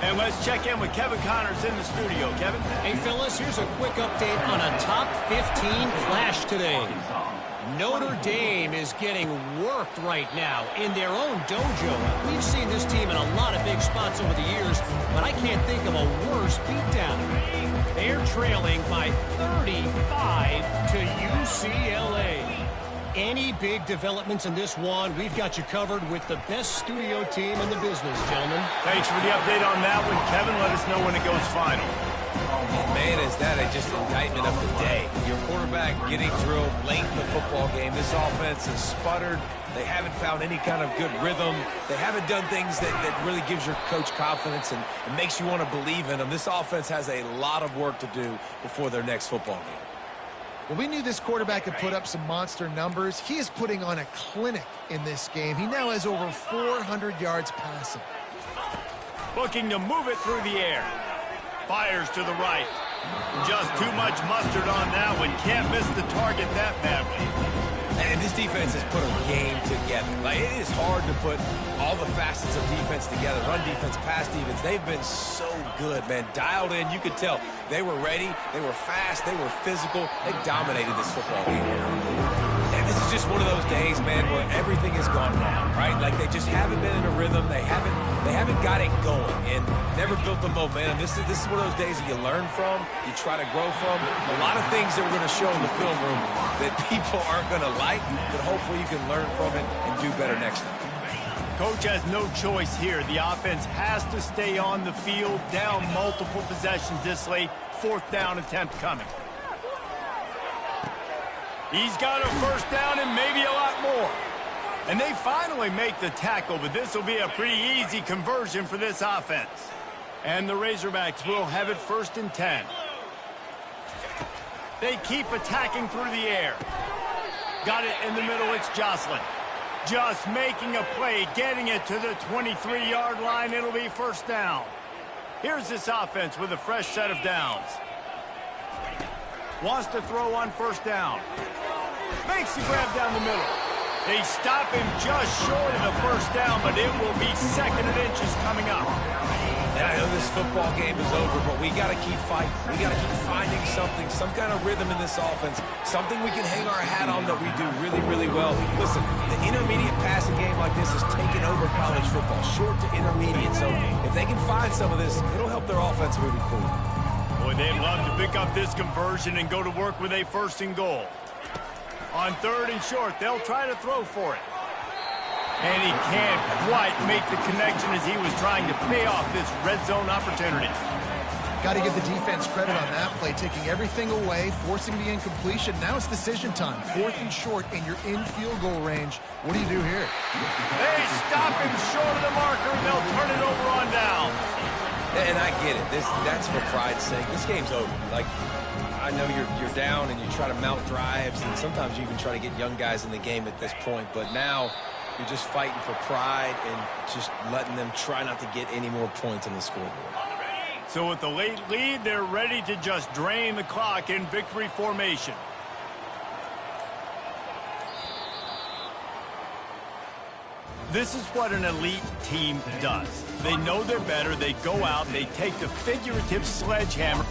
And let's check in with Kevin Connors in the studio. Kevin? Hey, Phyllis, here's a quick update on a top 15 clash today. Notre Dame is getting worked right now in their own dojo. We've seen this team in a lot of big spots over the years, but I can't think of a worse beatdown. They're trailing by 35 to UCLA. Any big developments in this one, we've got you covered with the best studio team in the business, gentlemen. Thanks for the update on that one, Kevin. Let us know when it goes final. Man, is that just indictment of the day. Your quarterback getting drilled late in the football game. This offense has sputtered. They haven't found any kind of good rhythm. They haven't done things that really gives your coach confidence and makes you want to believe in them. This offense has a lot of work to do before their next football game. Well, we knew this quarterback could put up some monster numbers. He is putting on a clinic in this game. He now has over 400 yards passing. Looking to move it through the air. Fires to the right. Just too much mustard on that one. Can't miss the target that badly. And this defense has put a game together. Like, it is hard to put all the facets of defense together. Run defense, pass defense. They've been so good, man. Dialed in. You could tell they were ready. They were fast. They were physical. They dominated this football game. And this is just one of those days, man, where everything has gone wrong, right? Like, they just haven't been in a rhythm. They haven't got it going and never built the momentum. This is one of those days that you learn from, you try to grow from. A lot of things that we're going to show in the film room that people aren't going to like, but hopefully you can learn from it and do better next time. Coach has no choice here. The offense has to stay on the field, down multiple possessions this late. 4th down attempt coming. He's got a first down and maybe a lot more. And they finally make the tackle, but this will be a pretty easy conversion for this offense. And the Razorbacks will have it 1st and 10. They keep attacking through the air. Got it in the middle, it's Jocelyn. Just making a play, getting it to the 23-yard line. It'll be 1st down. Here's this offense with a fresh set of downs. Wants to throw on 1st down. Makes the grab down the middle. They stop him just short of the 1st down, but it will be 2nd and inches coming up. And I know this football game is over, but we got to keep fighting. We got to keep finding something, some kind of rhythm in this offense, something we can hang our hat on that we do really, really well. Listen, the intermediate passing game like this is taking over college football, short to intermediate. So if they can find some of this, it'll help their offense moving forward. Boy, they'd love to pick up this conversion and go to work with a 1st and goal. On 3rd and short, they'll try to throw for it. And he can't quite make the connection as he was trying to pay off this red zone opportunity. Got to give the defense credit on that play, taking everything away, forcing the incompletion. Now it's decision time. 4th and short, and you're in field goal range. What do you do here? They stop him short of the marker, and they'll turn it over on down. And I get it. That's for pride's sake. This game's over. Like, I know you're down and you try to mount drives, and sometimes you even try to get young guys in the game at this point. But now you're just fighting for pride and just letting them try not to get any more points on the scoreboard. So with the late lead, they're ready to just drain the clock in victory formation. This is what an elite team does. They know they're better. They go out. They take the figurative sledgehammer.